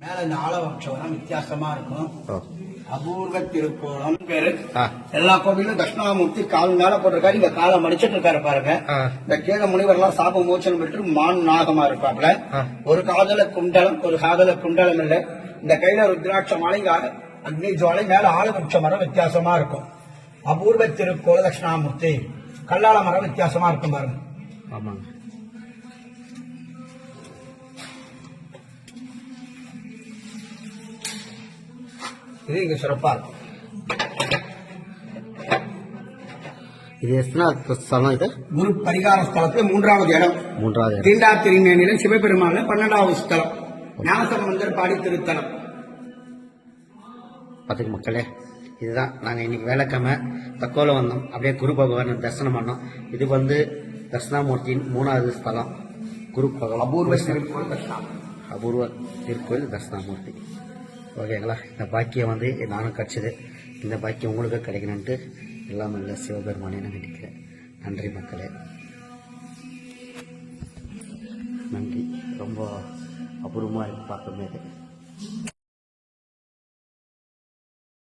மேல இந்த ஆலவம்சம் வித்தியாசமா இருக்கும். அபூர்வ திருக்கோலம் பேரு. எல்லா கோவிலும் தட்சிணாமூர்த்தி கால் மேல போட்டிருக்காரு. இந்த காலை மடிச்சிட்டு இருக்காரு பாருங்க. இந்த கீழ முனிவர் எல்லாம் சாப மோச்சனம் பெற்று மான் நாகமா இருப்பாப்ல. ஒரு காதல குண்டலம், ஒரு காதல குண்டலம் இல்ல. இந்த கையில ருத்ராட்ச மாலை, அக்னி ஜுவாலை, மேல ஆலவம்ச மரம் வித்தியாசமா இருக்கும். அபூர்வ திருக்கோல தட்சிணாமூர்த்தி. கல்லால மரம் வித்தியாசமா இருக்கும் பாருங்க. ஆமாங்க. இது இங்க சிறப்பா இருக்கும். இது எத்தனை ஸ்தலம்? இது குரு பரிகார ஸ்தலத்துல மூன்றாவது இடம். தீண்டா திருமேனில சிவபெருமான்ல 12வது ஸ்தலம். ஞானசம்பந்தர் பாடி திருத்தலம். பார்த்துக்கு மக்களே, இதுதான் நாங்கள் இன்னைக்கு வேலைக்கிழமை தக்கோல வந்தோம். அப்படியே குரு பகவான் தரிசனம் பண்ணோம். இது தட்சிணாமூர்த்தியின் 3வது ஸ்தலம். குரு பகவான் அபூர்வ திருக்கோயில் தட்சிணாமூர்த்தி. ஓகேங்களா? இந்த பாக்கியம் நானும் கிடைச்சது. இந்த பாக்கியம் உங்களுக்கு கிடைக்கணுன்ட்டு எல்லாம் இல்லை சிவபெருமானே நான் நினைக்கிறேன். நன்றி மக்களே, நன்றி. ரொம்ப அபூர்வமாக இருக்கு பார்க்கும்போது.